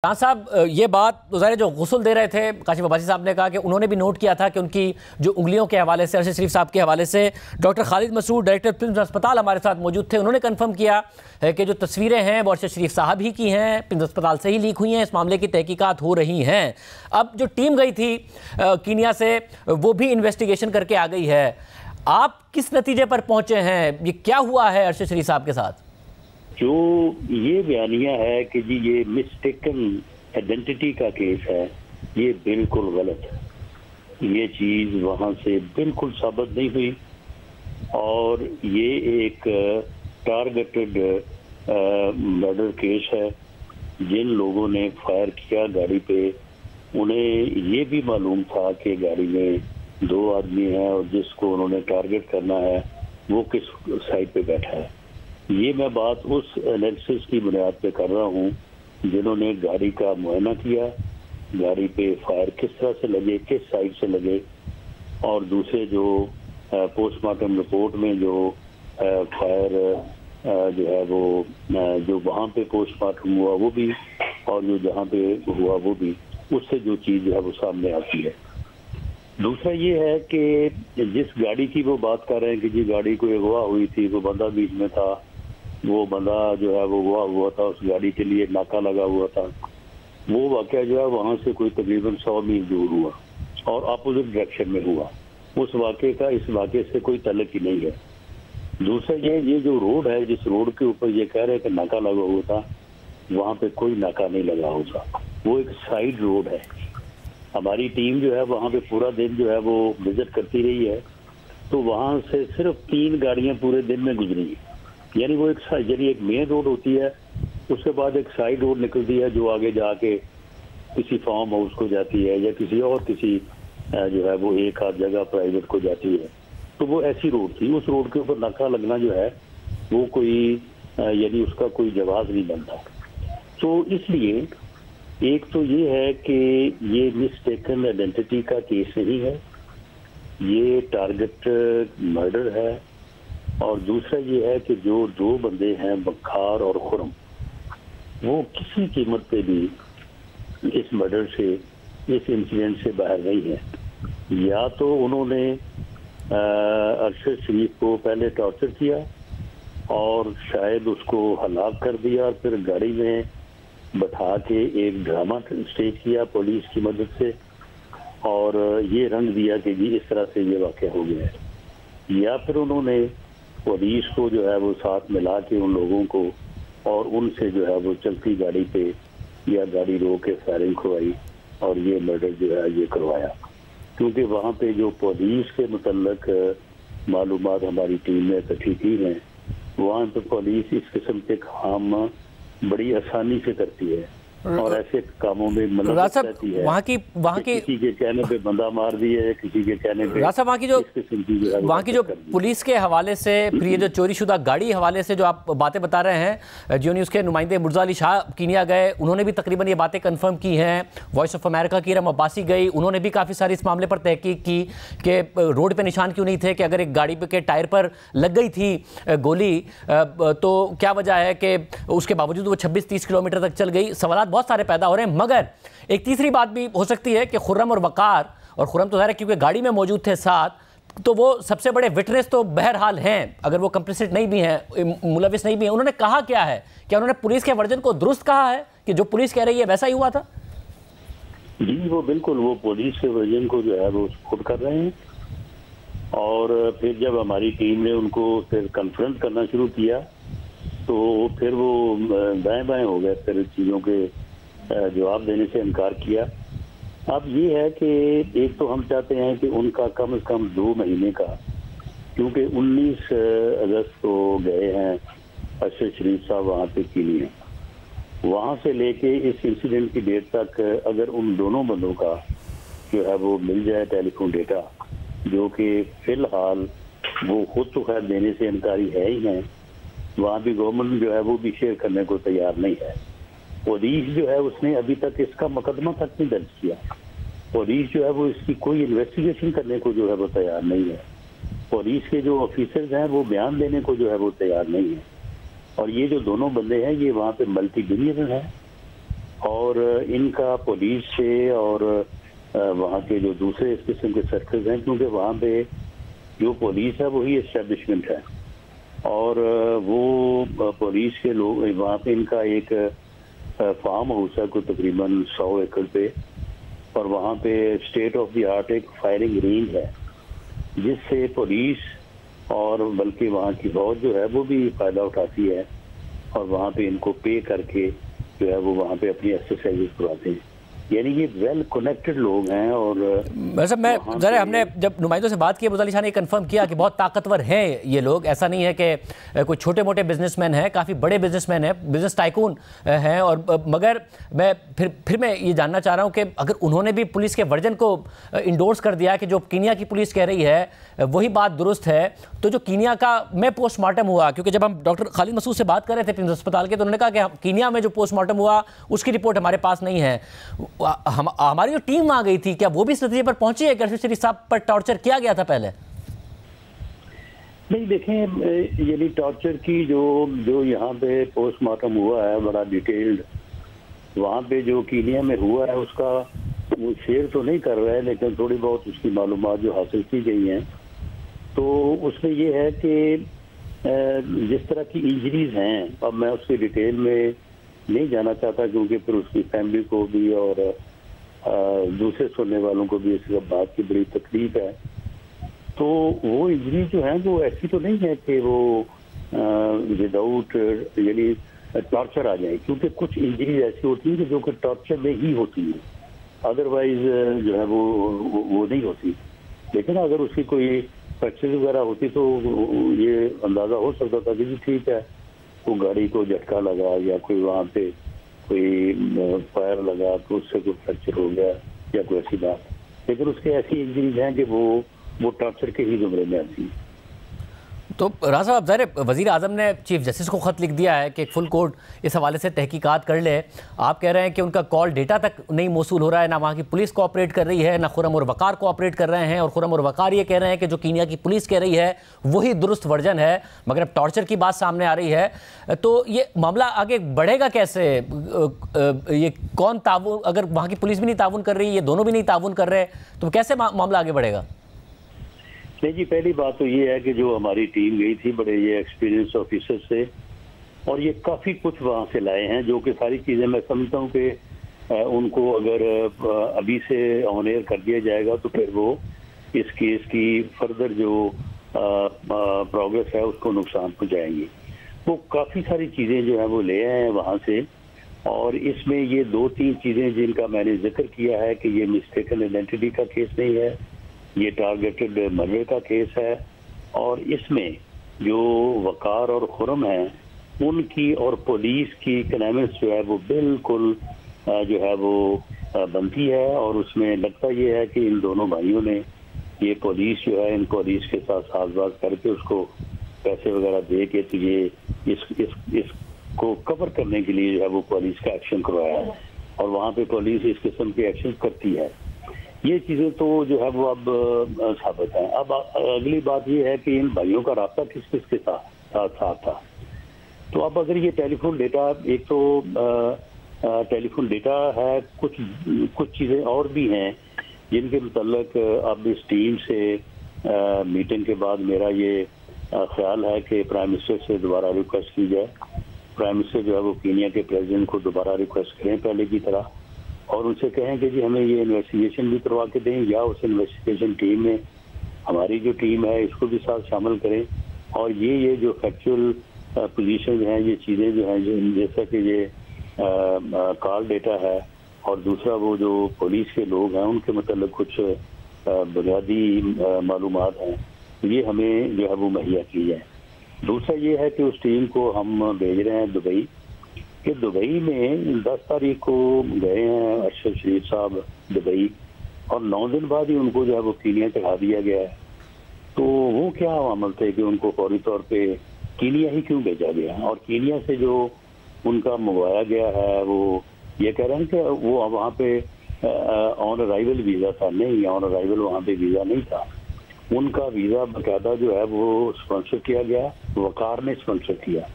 खान साहब, ये बात तो ज़ाहिर जो गुस्ल दे रहे थे काशिफ अब्बासी साहब ने कहा कि उन्होंने भी नोट किया था कि उनकी जो उंगलियों के हवाले से अरशद शरीफ साहब के हवाले से doctor Khalid Masood director Prince अस्पताल हमारे साथ मौजूद थे। उन्होंने कंफर्म किया है कि जो तस्वीरें हैं वो अरशद शरीफ साहब ही की हैं, प्रिंस अस्पताल से ही लीक हुई हैं। इस मामले की तहकीकात हो रही हैं। अब जो टीम गई थी कीनिया से वो भी इन्वेस्टिगेशन करके आ गई है। आप किस नतीजे पर पहुंचे हैं? ये क्या हुआ है अरशद शरीफ साहब के साथ? जो ये बयानिया है कि जी ये मिस्टेकन आइडेंटिटी का केस है, ये बिल्कुल गलत है। ये चीज वहां से बिल्कुल साबित नहीं हुई और ये एक टारगेटेड मर्डर केस है। जिन लोगों ने फायर किया गाड़ी पे, उन्हें ये भी मालूम था कि गाड़ी में 2 आदमी हैं और जिसको उन्होंने टारगेट करना है वो किस साइड पे बैठा है। ये मैं बात उस एनालिसिस की बुनियाद पे कर रहा हूँ जिन्होंने गाड़ी का मुआयना किया, गाड़ी पे फायर किस तरह से लगे, किस साइड से लगे, और दूसरे जो पोस्टमार्टम रिपोर्ट में जो फायर जो है वो जो वहाँ पे पोस्टमार्टम हुआ वो भी, और जो जहाँ पे हुआ वो भी, उससे जो चीज़ है वो सामने आती है। दूसरा ये है कि जिस गाड़ी की वो बात कर रहे हैं कि जी गाड़ी को अगवा हुई थी, वो बंदा बीच में था, वो बंदा जो है वो अगवा हुआ था, उस गाड़ी के लिए नाका लगा हुआ था। वो वाकया जो है वहाँ से कोई तकरीबन 100 मील दूर हुआ और अपोजिट डायरेक्शन में हुआ। उस वाक़े का इस वाक़े से कोई तल्लुक ही नहीं है। दूसरा ये जो रोड है, जिस रोड के ऊपर ये कह रहे हैं कि नाका लगा हुआ था, वहाँ पे कोई नाका नहीं लगा होगा। वो एक साइड रोड है। हमारी टीम जो है वहाँ पे पूरा दिन जो है वो विजिट करती रही है, तो वहाँ से सिर्फ 3 गाड़ियाँ पूरे दिन में गुजरी। यानी वो एक मेन रोड होती है, उसके बाद एक साइड रोड निकलती है जो आगे जाके किसी फार्म हाउस को जाती है या किसी और किसी जो है वो एक आध जगह प्राइवेट को जाती है। तो वो ऐसी रोड थी। उस रोड के ऊपर नाका लगना जो है वो कोई यानी उसका कोई जवाब नहीं बनता। तो इसलिए एक तो ये है कि ये मिस्टेकन आइडेंटिटी का केस नहीं है, ये टारगेट मर्डर है। और दूसरा ये है कि जो 2 बंदे हैं बखार और खुरम, वो किसी कीमत पे भी इस मर्डर से, इस इंसिडेंट से बाहर नहीं है। या तो उन्होंने अरशद शरीफ को पहले टॉर्चर किया और शायद उसको हलाक कर दिया और फिर गाड़ी में बैठा के एक ड्रामा स्टेज किया पुलिस की मदद से और ये रंग दिया कि जी इस तरह से ये वाक़या हो गया है। या फिर उन्होंने पुलिस को जो है वो साथ मिला के उन लोगों को और उनसे जो है वो चलती गाड़ी पे या गाड़ी रोक के फायरिंग करवाई और ये मर्डर जो है ये करवाया। क्योंकि वहाँ पे जो पुलिस के मुतल्लक मालूमात हमारी टीम ने इकट्ठी की हैं, वहाँ पे पुलिस इस किस्म के काम बड़ी आसानी से करती है और ऐसे कामों में मदद रहती है। वहाँ की किसी के कहने पे बंदा मार दिया है, किसी के कहने पे वहाँ की जो पुलिस के हवाले से, फिर ये जो चोरीशुदा गाड़ी हवाले से जो आप बातें बता रहे हैं, जियो न्यूज़ के नुमाइंदे मुर्जा अली शाह कीनिया गए, उन्होंने भी तकरीबन ये बातें कंफर्म की हैं। वॉइस ऑफ अमेरिका की इरम अब्बासी गई, उन्होंने भी काफ़ी सारी इस मामले पर तहकीक की कि रोड पर निशान क्यों नहीं थे, कि अगर एक गाड़ी के टायर पर लग गई थी गोली तो क्या वजह है कि उसके बावजूद वो 26-30 किलोमीटर तक चल गई। सवाल बहुत सारे पैदा हो रहे हैं। मगर एक तीसरी बात भी हो सकती है कि खुर्रम और वकार, और खुर्रम तो ज़ाहिर है क्योंकि गाड़ी में मौजूद थे साथ, तो वो सबसे बड़े विटनेस तो बहरहाल हैं, अगर वो कंप्लिसिट नहीं भी हैं, मुलविस नहीं भी हैं। उन्होंने कहा क्या है? क्या उन्होंने पुलिस के वर्जन को दुरुस्त कहा है कि जो पुलिस कह रही है वैसा ही हुआ था? जी वो बिल्कुल वो पुलिस के वर्जन को जो है वो सपोर्ट कर रहे हैं। और फिर जब हमारी टीम ने उनको फिर कन्फ्रंट करना शुरू किया तो फिर वो दाएं बाएं हो गए, फिर चीज़ों के जवाब देने से इनकार किया। अब ये है कि एक तो हम चाहते हैं कि उनका कम से कम 2 महीने का, क्योंकि 19 अगस्त को गए हैं अरशद शरीफ साहब वहाँ पे कीनिया, वहाँ से लेके इस इंसिडेंट की डेट तक अगर उन दोनों बंदों का जो है वो मिल जाए टेलीफोन डेटा, जो कि फिलहाल वो खुद तो खैर देने से इनकारी है ही हैं, वहाँ भी गवर्नमेंट जो है वो भी शेयर करने को तैयार नहीं है। पुलिस जो है उसने अभी तक इसका मुकदमा तक नहीं दर्ज किया। पुलिस जो है वो इसकी कोई इन्वेस्टिगेशन करने को जो है वो तैयार नहीं है। पुलिस के जो ऑफिसर्स हैं वो बयान देने को जो है वो तैयार नहीं है। और ये जो दोनों बंदे हैं ये वहाँ पे मल्टी बिलियनर हैं और इनका पुलिस से और वहाँ के जो दूसरे इस किस्म के सर्कल्स हैं, क्योंकि वहाँ पे जो पुलिस है वही एस्टेब्लिशमेंट है, और वो पुलिस के लोग वहाँ पे इनका एक फार्म हाउस है कोई तकरीबन 100 एकड़ पे, और वहाँ पे स्टेट ऑफ द आर्ट एक फायरिंग रेंज है, जिससे पुलिस और बल्कि वहाँ की फौज जो है वो भी फायदा उठाती है, और वहाँ पे इनको पे करके जो है वो वहाँ पे अपनी एक्सरसाइज करवाते हैं। यानी ये वेल कनेक्टेड लोग हैं। और वैसे मैं जरा हमने जब नुमाइंदों से बात की, मुर्जा अली शाह ने कंफर्म किया कि बहुत ताकतवर हैं ये लोग, ऐसा नहीं है कि कोई छोटे मोटे बिजनेसमैन हैं, काफ़ी बड़े बिजनेसमैन हैं, बिजनेस टाइकून हैं। और मगर मैं फिर मैं ये जानना चाह रहा हूँ कि अगर उन्होंने भी पुलिस के वर्जन को इंडोर्स कर दिया कि जो कीनिया की पुलिस कह रही है वही बात दुरुस्त है, तो जो कीनिया का में पोस्टमार्टम हुआ, क्योंकि जब हम डॉक्टर खालिद मसूद से बात कर रहे थे प्रिंस अस्पताल के, तो उन्होंने कहा कि कीनिया में जो पोस्टमार्टम हुआ उसकी रिपोर्ट हमारे पास नहीं है। हमारी जो टीम वहां गई थी, क्या वो भी इस नतीजे पर पहुंची है कि अरशद शरीफ साहब पर टॉर्चर किया गया था पहले? नहीं, देखें, यानी टॉर्चर की जो यहाँ पे पोस्टमार्टम हुआ है बड़ा डिटेल्ड, वहाँ पे जो कीनिया में हुआ है उसका वो शेयर तो नहीं कर रहा है, लेकिन थोड़ी बहुत उसकी मालूमात जो हासिल की गई हैं, तो उसमें ये है कि जिस तरह की इंजरीज हैं, अब मैं उसकी डिटेल में नहीं जाना चाहता, क्योंकि फिर उसकी फैमिली को भी और दूसरे सुनने वालों को भी इस बात की बड़ी तकलीफ है। तो वो इंजरी जो है वो ऐसी तो नहीं है कि वो विदाउट यानी टॉर्चर आ जाए, क्योंकि कुछ इंजरीज ऐसी होती हैं जो कि टॉर्चर में ही होती है, अदरवाइज जो है वो नहीं होती। लेकिन अगर उसकी कोई फ्रैक्चर वगैरह होती तो ये अंदाजा हो सकता था कि ठीक है, वो गाड़ी को झटका लगा या कोई वहाँ पे कोई फायर लगा तो उससे कोई फ्रैक्चर हो गया या कोई ऐसी बात। लेकिन उसके ऐसी इंजरीज हैं कि वो टॉर्चर के ही जुमरे में आती है। तो राजा साहब, ज़ाहिर वज़ीर आज़म ने चीफ जस्टिस को ख़त लिख दिया है कि फुल कोर्ट इस हवाले से तहकीकात कर ले। आप कह रहे हैं कि उनका कॉल डेटा तक नहीं मौसूल हो रहा है, ना वहाँ की पुलिस कोऑपरेट कर रही है, ना खुर्रम और वक़ार कोऑपरेट कर रहे हैं, और खुर्रम और वक़ार ये कह रहे हैं कि जो कीनिया की पुलिस कह रही है वही दुरुस्त वर्जन है, मगर अब टॉर्चर की बात सामने आ रही है। तो ये मामला आगे बढ़ेगा कैसे? ये कौन ताउन, अगर वहाँ की पुलिस भी नहीं ताउन कर रही, ये दोनों भी नहीं ताउन कर रहे, तो कैसे मामला आगे बढ़ेगा? नहीं जी, पहली बात तो ये है कि जो हमारी टीम गई थी बड़े ये एक्सपीरियंस ऑफिसर से, और ये काफ़ी कुछ वहाँ से लाए हैं, जो कि सारी चीज़ें मैं समझता हूँ कि उनको अगर अभी से ऑन एयर कर दिया जाएगा तो फिर वो इस केस की फर्दर जो प्रोग्रेस है उसको नुकसान पहुँचाएंगी। वो काफ़ी सारी चीज़ें जो है वो ले आए हैं वहाँ से, और इसमें ये 2-3 चीज़ें जिनका मैंने जिक्र किया है कि ये मिस्टेकन आइडेंटिटी का केस नहीं है, ये टारगेटेड मर्डर का केस है, और इसमें जो वकार और खुर्रम हैं उनकी और पुलिस की क्लेमेंट्स जो है वो बिल्कुल जो है वो बनती है। और उसमें लगता ये है कि इन दोनों भाइयों ने ये पुलिस जो है इन पुलिस के साथ साजबाज करके उसको पैसे वगैरह दे के तो ये इसको कवर करने के लिए जो है वो पुलिस का एक्शन करवाया है, और वहाँ पे पुलिस इस किस्म के एक्शन करती है। ये चीज़ें तो जो है वो अब साबित है। अब अगली बात ये है कि इन भाइयों का रास्ता किस किस के साथ था। तो अब अगर ये टेलीफोन डेटा, एक तो टेलीफोन डेटा है, कुछ चीज़ें और भी हैं जिनके मुतल्लिक अब इस टीम से मीटिंग के बाद मेरा ये ख्याल है कि प्राइम मिनिस्टर से दोबारा रिक्वेस्ट की जाए। प्राइम मिनिस्टर जो है वो कीनिया के प्रेसिडेंट को दोबारा रिक्वेस्ट करें पहले की तरह, और उनसे कहें कि जी हमें ये इन्वेस्टिगेशन भी करवा के दें, या उस इन्वेस्टिगेशन टीम में हमारी जो टीम है इसको भी साथ शामिल करें, और ये जो फैक्चुअल पोजीशन हैं, ये चीज़ें जो हैं, जैसा कि ये कॉल डेटा है, और दूसरा वो जो पुलिस के लोग हैं उनके मतलब कुछ बुनियादी मालूमात हैं, ये हमें जो है वो मुहैया की जाए। दूसरा ये है कि उस टीम को हम भेज रहे हैं दुबई, कि दुबई में 10 तारीख को गए हैं अरशद शरीफ साहब दुबई, और 9 दिन बाद ही उनको जो है वो कीनिया चढ़ा दिया गया है। तो वो क्या अमल थे कि उनको फौरी तौर पे कीनिया ही क्यों भेजा गया, और कीनिया से जो उनका मंगवाया गया है वो ये कह रहे हैं कि वो वहाँ पे ऑन अराइवल वीज़ा था। नहीं, ऑन अराइवल वहाँ पे वीज़ा नहीं था, उनका वीज़ा बाकायदा जो है वो स्पॉन्सर किया गया, वकार ने स्पॉन्सर किया।